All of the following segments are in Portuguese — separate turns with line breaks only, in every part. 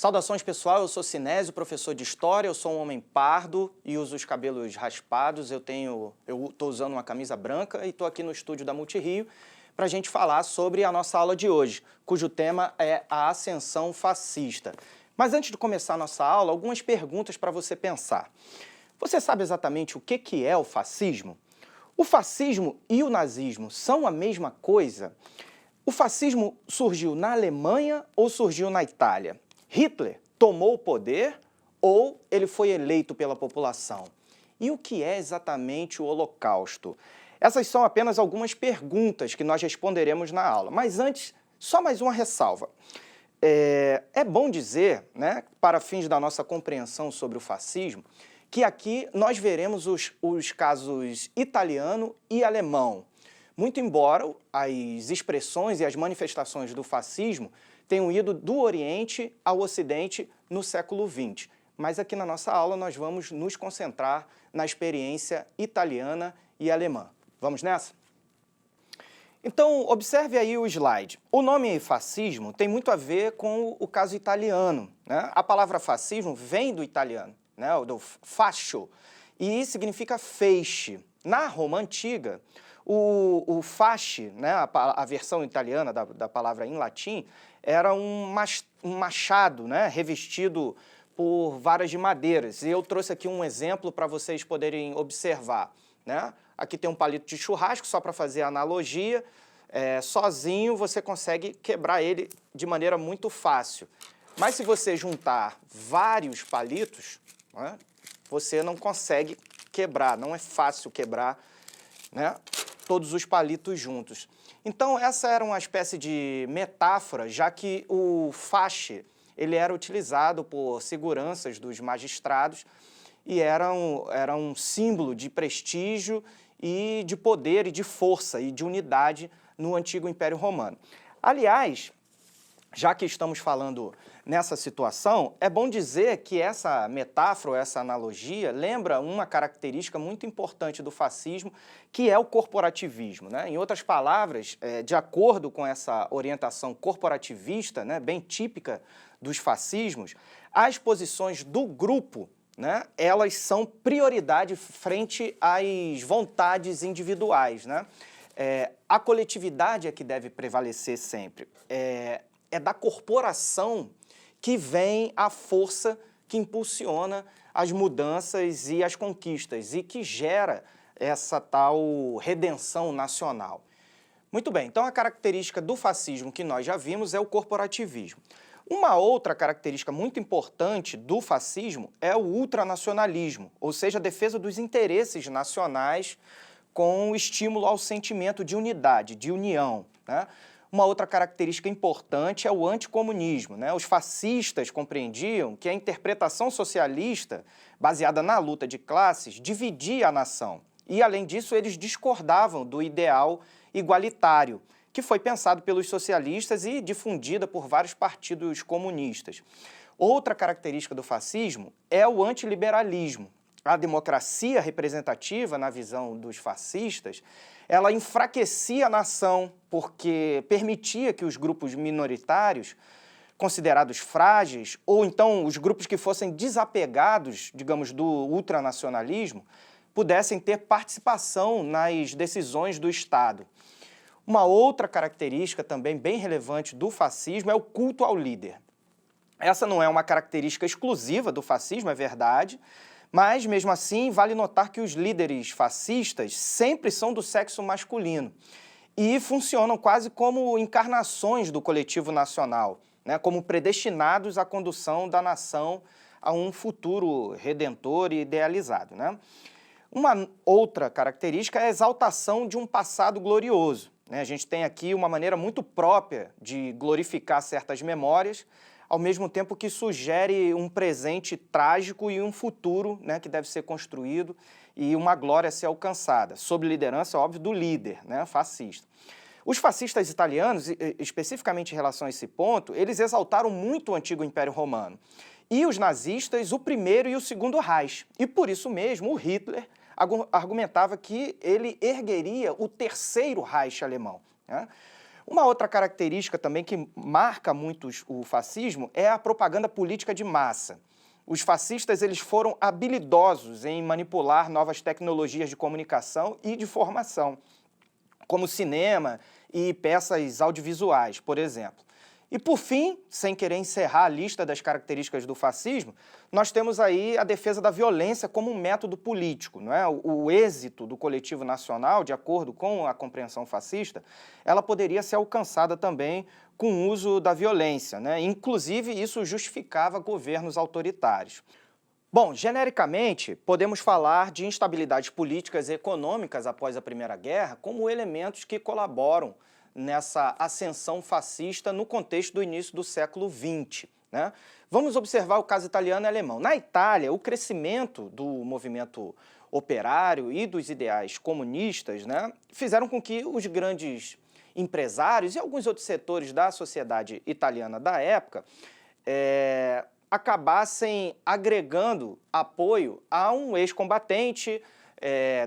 Saudações pessoal, eu sou Sinésio, professor de História, eu sou um homem pardo e uso os cabelos raspados, eu estou usando uma camisa branca e estou aqui no estúdio da Multirio para a gente falar sobre a nossa aula de hoje, cujo tema é a ascensão fascista. Mas antes de começar a nossa aula, algumas perguntas para você pensar. Você sabe exatamente o que é o fascismo? O fascismo e o nazismo são a mesma coisa? O fascismo surgiu na Alemanha ou surgiu na Itália? Hitler tomou o poder ou ele foi eleito pela população? E o que é exatamente o Holocausto? Essas são apenas algumas perguntas que nós responderemos na aula. Mas antes, só mais uma ressalva. É bom dizer, né, para fins da nossa compreensão sobre o fascismo, que aqui nós veremos os casos italiano e alemão. Muito embora as expressões e as manifestações do fascismo tenham ido do Oriente ao Ocidente no século XX. Mas aqui na nossa aula nós vamos nos concentrar na experiência italiana e alemã. Vamos nessa? Então, observe aí o slide. O nome fascismo tem muito a ver com o caso italiano, né? A palavra fascismo vem do italiano, né? Do fascio, e significa feixe. Na Roma Antiga, o fasci, né, a versão italiana da palavra em latim, era um machado, né, revestido por varas de madeiras. E eu trouxe aqui um exemplo para vocês poderem observar, né? Aqui tem um palito de churrasco, só para fazer a analogia. Sozinho você consegue quebrar ele de maneira muito fácil. Mas se você juntar vários palitos, né, você não consegue quebrar, não é fácil quebrar, né, todos os palitos juntos. Então essa era uma espécie de metáfora, já que o fasce ele era utilizado por seguranças dos magistrados e era um símbolo de prestígio e de poder e de força e de unidade no antigo Império Romano. Aliás, já que estamos falando nessa situação, é bom dizer que essa metáfora, essa analogia, lembra uma característica muito importante do fascismo, que é o corporativismo, né? Em outras palavras, de acordo com essa orientação corporativista, né, bem típica dos fascismos, as posições do grupo, né, elas são prioridade frente às vontades individuais, né? A coletividade é que deve prevalecer sempre. É da corporação que vem a força que impulsiona as mudanças e as conquistas e que gera essa tal redenção nacional. Muito bem, então a característica do fascismo que nós já vimos é o corporativismo. Uma outra característica muito importante do fascismo é o ultranacionalismo, ou seja, a defesa dos interesses nacionais com estímulo ao sentimento de unidade, de união, né? Uma outra característica importante é o anticomunismo, né? Os fascistas compreendiam que a interpretação socialista, baseada na luta de classes, dividia a nação. E, além disso, eles discordavam do ideal igualitário, que foi pensado pelos socialistas e difundida por vários partidos comunistas. Outra característica do fascismo é o antiliberalismo. A democracia representativa, na visão dos fascistas, ela enfraquecia a nação porque permitia que os grupos minoritários, considerados frágeis, ou então os grupos que fossem desapegados, digamos, do ultranacionalismo, pudessem ter participação nas decisões do Estado. Uma outra característica também bem relevante do fascismo é o culto ao líder. Essa não é uma característica exclusiva do fascismo, é verdade, mas, mesmo assim, vale notar que os líderes fascistas sempre são do sexo masculino e funcionam quase como encarnações do coletivo nacional, né, como predestinados à condução da nação a um futuro redentor e idealizado, né? Uma outra característica é a exaltação de um passado glorioso, né? A gente tem aqui uma maneira muito própria de glorificar certas memórias, ao mesmo tempo que sugere um presente trágico e um futuro, né, que deve ser construído e uma glória a ser alcançada, sob liderança, óbvio, do líder, né, fascista. Os fascistas italianos, especificamente em relação a esse ponto, eles exaltaram muito o antigo Império Romano. E os nazistas, o primeiro e o segundo Reich. E por isso mesmo, o Hitler argumentava que ele ergueria o terceiro Reich alemão, né? Uma outra característica também que marca muito o fascismo é a propaganda política de massa. Os fascistas eles foram habilidosos em manipular novas tecnologias de comunicação e de formação, como cinema e peças audiovisuais, por exemplo. E, por fim, sem querer encerrar a lista das características do fascismo, nós temos aí a defesa da violência como um método político, não é? O êxito do coletivo nacional, de acordo com a compreensão fascista, ela poderia ser alcançada também com o uso da violência, né? Inclusive, isso justificava governos autoritários. Bom, genericamente, podemos falar de instabilidades políticas e econômicas após a Primeira Guerra como elementos que colaboram nessa ascensão fascista no contexto do início do século XX, né? Vamos observar o caso italiano e alemão. Na Itália, o crescimento do movimento operário e dos ideais comunistas, né, fizeram com que os grandes empresários e alguns outros setores da sociedade italiana da época acabassem agregando apoio a um ex-combatente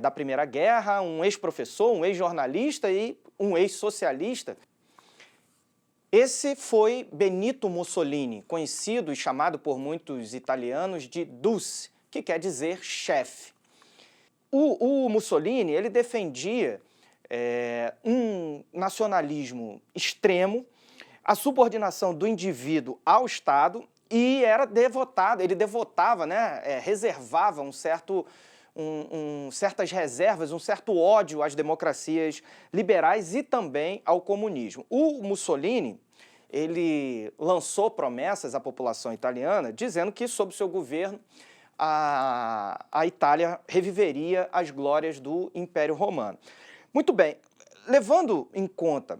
da Primeira Guerra, um ex-professor, um ex-jornalista e um ex-socialista. Esse foi Benito Mussolini, conhecido e chamado por muitos italianos de Duce, que quer dizer chefe. O Mussolini ele defendia um nacionalismo extremo, a subordinação do indivíduo ao Estado e era devotado, ele devotava, né, reservava certas reservas, um certo ódio às democracias liberais e também ao comunismo. O Mussolini, ele lançou promessas à população italiana, dizendo que, sob seu governo, a Itália reviveria as glórias do Império Romano. Muito bem, levando em conta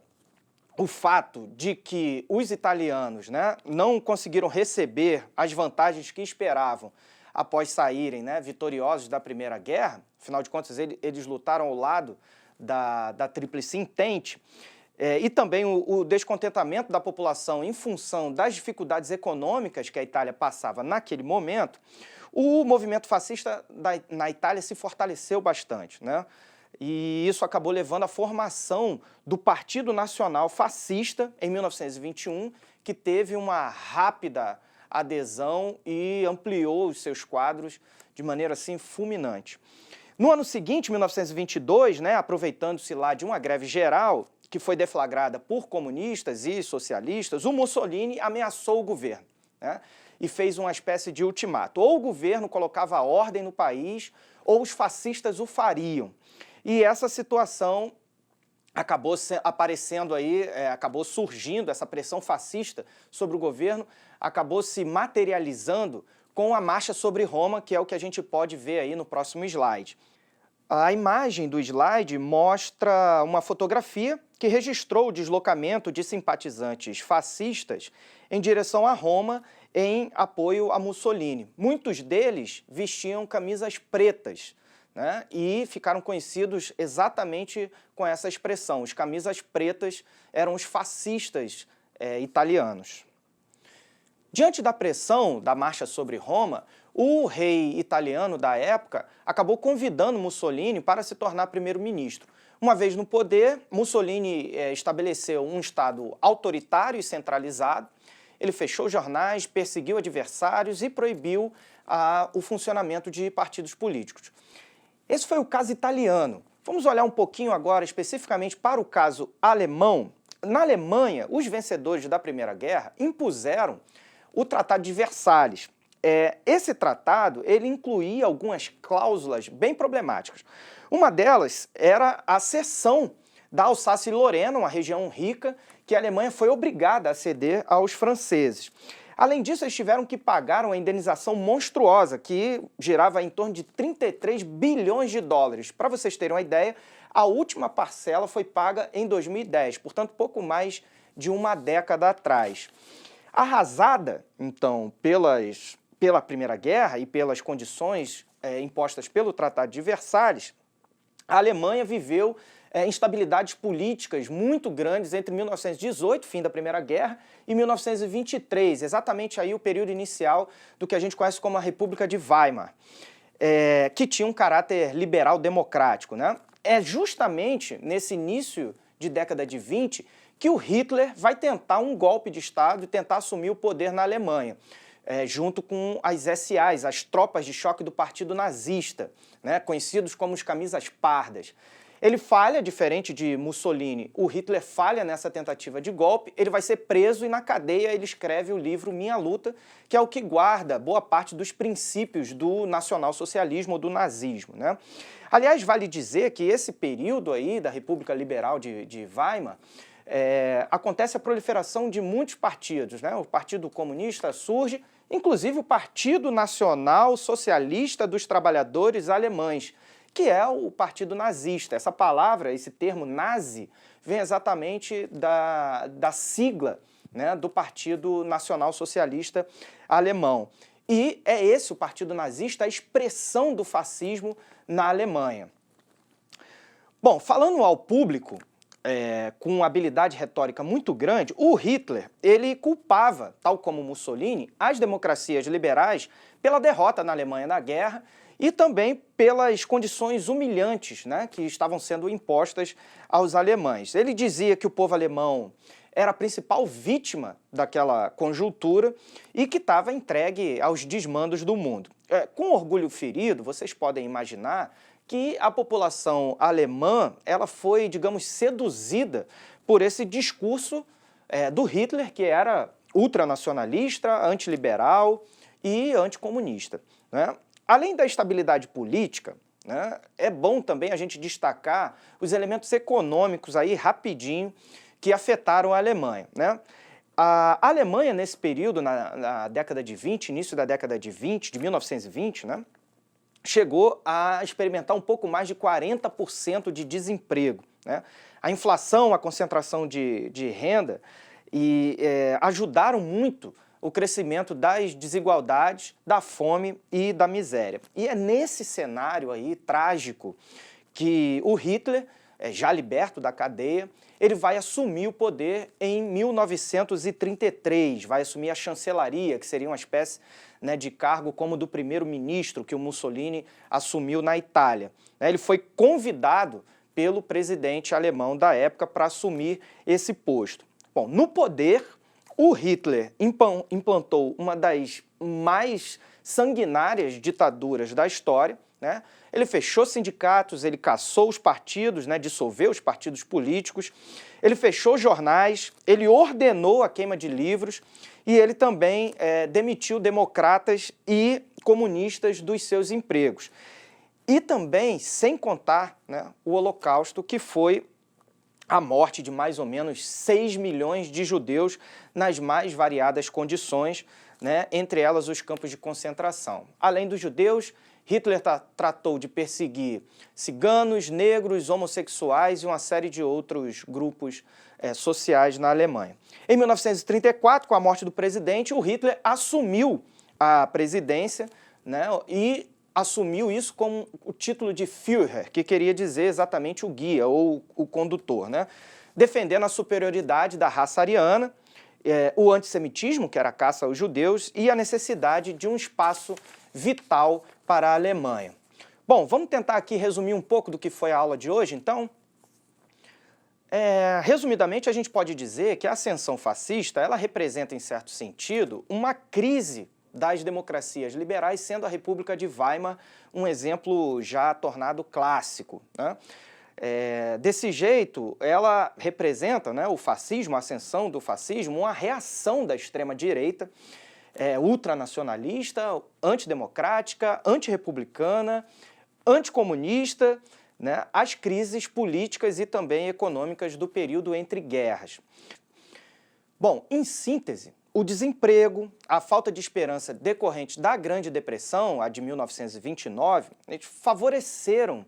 o fato de que os italianos, né, não conseguiram receber as vantagens que esperavam após saírem, né, vitoriosos da Primeira Guerra, afinal de contas eles lutaram ao lado da Tríplice Entente, e também o descontentamento da população em função das dificuldades econômicas que a Itália passava naquele momento, o movimento fascista na Itália se fortaleceu bastante, né? E isso acabou levando à formação do Partido Nacional Fascista em 1921, que teve uma rápida adesão e ampliou os seus quadros de maneira assim fulminante. No ano seguinte, 1922, né, aproveitando-se lá de uma greve geral que foi deflagrada por comunistas e socialistas, o Mussolini ameaçou o governo, né, e fez uma espécie de ultimato. Ou o governo colocava ordem no país, ou os fascistas o fariam. E essa situação acabou aparecendo aí, acabou surgindo, essa pressão fascista sobre o governo, acabou se materializando com a Marcha sobre Roma, que é o que a gente pode ver aí no próximo slide. A imagem do slide mostra uma fotografia que registrou o deslocamento de simpatizantes fascistas em direção a Roma em apoio a Mussolini. Muitos deles vestiam camisas pretas, né, e ficaram conhecidos exatamente com essa expressão. Os camisas pretas eram os fascistas italianos. Diante da pressão da Marcha sobre Roma, o rei italiano da época acabou convidando Mussolini para se tornar primeiro-ministro. Uma vez no poder, Mussolini estabeleceu um Estado autoritário e centralizado. Ele fechou jornais, perseguiu adversários e proibiu o funcionamento de partidos políticos. Esse foi o caso italiano. Vamos olhar um pouquinho agora especificamente para o caso alemão. Na Alemanha, os vencedores da Primeira Guerra impuseram o Tratado de Versalhes. Esse tratado ele incluía algumas cláusulas bem problemáticas. Uma delas era a cessão da Alsácia e Lorena, uma região rica, que a Alemanha foi obrigada a ceder aos franceses. Além disso, eles tiveram que pagar uma indenização monstruosa, que girava em torno de 33 bilhões de dólares. Para vocês terem uma ideia, a última parcela foi paga em 2010, portanto, pouco mais de uma década atrás. Arrasada, então, pela Primeira Guerra e pelas condições impostas pelo Tratado de Versalhes, a Alemanha viveu instabilidades políticas muito grandes entre 1918, fim da Primeira Guerra, e 1923, exatamente aí o período inicial do que a gente conhece como a República de Weimar, que tinha um caráter liberal democrático, né? É justamente nesse início de década de 20 que o Hitler vai tentar um golpe de Estado e tentar assumir o poder na Alemanha, junto com as SAs, as tropas de choque do Partido Nazista, né, conhecidos como os camisas pardas. Ele falha, diferente de Mussolini, o Hitler falha nessa tentativa de golpe, ele vai ser preso e na cadeia ele escreve o livro Minha Luta, que é o que guarda boa parte dos princípios do nacionalsocialismo ou do nazismo, né? Aliás, vale dizer que esse período aí da República Liberal de Weimar, acontece a proliferação de muitos partidos, né? O Partido Comunista surge, inclusive o Partido Nacional Socialista dos Trabalhadores Alemães, que é o partido nazista. Essa palavra, esse termo nazi, vem exatamente da sigla, né, do Partido Nacional Socialista Alemão. E é esse, o partido nazista, a expressão do fascismo na Alemanha. Bom, falando ao público, com uma habilidade retórica muito grande, o Hitler, ele culpava, tal como Mussolini, as democracias liberais pela derrota na Alemanha na guerra e também pelas condições humilhantes, né, que estavam sendo impostas aos alemães. Ele dizia que o povo alemão era a principal vítima daquela conjuntura e que estava entregue aos desmandos do mundo. Com orgulho ferido, vocês podem imaginar que a população alemã ela foi, digamos, seduzida por esse discurso do Hitler, que era ultranacionalista, antiliberal e anticomunista, né? Além da estabilidade política, né, é bom também a gente destacar os elementos econômicos aí rapidinho que afetaram a Alemanha, né? A Alemanha, nesse período, na década de 20, início da década de 20, de 1920, né, chegou a experimentar um pouco mais de 40% de desemprego, né? A inflação, a concentração de renda ajudaram muito o crescimento das desigualdades, da fome e da miséria. E é nesse cenário aí trágico que o Hitler, já liberto da cadeia, ele vai assumir o poder em 1933, vai assumir a chancelaria, que seria uma espécie, né, de cargo como do primeiro-ministro que o Mussolini assumiu na Itália. Ele foi convidado pelo presidente alemão da época para assumir esse posto. Bom, no poder, o Hitler implantou uma das mais sanguinárias ditaduras da história, né? Ele fechou sindicatos, ele cassou os partidos, né, dissolveu os partidos políticos, ele fechou jornais, ele ordenou a queima de livros e ele também demitiu democratas e comunistas dos seus empregos. E também, sem contar, né, o Holocausto, que foi a morte de mais ou menos 6 milhões de judeus nas mais variadas condições, né, entre elas os campos de concentração. Além dos judeus, Hitler tratou de perseguir ciganos, negros, homossexuais e uma série de outros grupos sociais na Alemanha. Em 1934, com a morte do presidente, o Hitler assumiu a presidência, né, e assumiu isso como o título de Führer, que queria dizer exatamente o guia ou o condutor, né? Defendendo a superioridade da raça ariana, o antissemitismo, que era a caça aos judeus, e a necessidade de um espaço vital para a Alemanha. Bom, vamos tentar aqui resumir um pouco do que foi a aula de hoje, então? Resumidamente, a gente pode dizer que a ascensão fascista, ela representa, em certo sentido, uma crise das democracias liberais, sendo a República de Weimar um exemplo já tornado clássico, né? Desse jeito, ela representa, né, o fascismo, a ascensão do fascismo, uma reação da extrema-direita ultranacionalista, antidemocrática, antirrepublicana, anticomunista, né, às crises políticas e também econômicas do período entre guerras. Bom, em síntese, o desemprego, a falta de esperança decorrente da Grande Depressão, a de 1929, favoreceram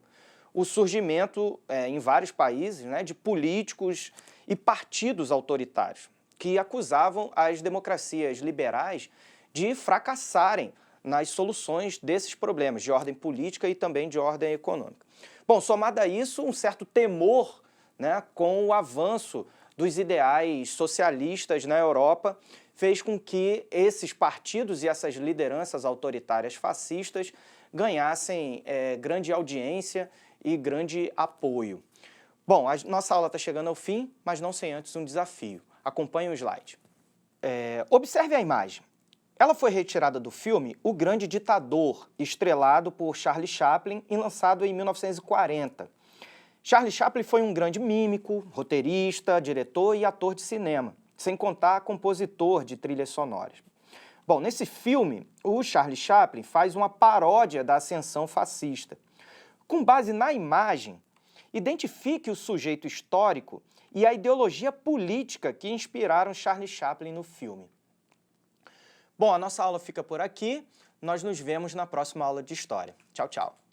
o surgimento em vários países, né, de políticos e partidos autoritários que acusavam as democracias liberais de fracassarem nas soluções desses problemas de ordem política e também de ordem econômica. Bom, somado a isso, um certo temor, né, com o avanço dos ideais socialistas na Europa, fez com que esses partidos e essas lideranças autoritárias fascistas ganhassem grande audiência e grande apoio. Bom, a nossa aula está chegando ao fim, mas não sem antes um desafio. Acompanhe o slide. Observe a imagem. Ela foi retirada do filme O Grande Ditador, estrelado por Charlie Chaplin e lançado em 1940. Charlie Chaplin foi um grande mímico, roteirista, diretor e ator de cinema, sem contar compositor de trilhas sonoras. Bom, nesse filme, o Charlie Chaplin faz uma paródia da ascensão fascista. Com base na imagem, identifique o sujeito histórico e a ideologia política que inspiraram Charlie Chaplin no filme. Bom, a nossa aula fica por aqui. Nós nos vemos na próxima aula de História. Tchau, tchau.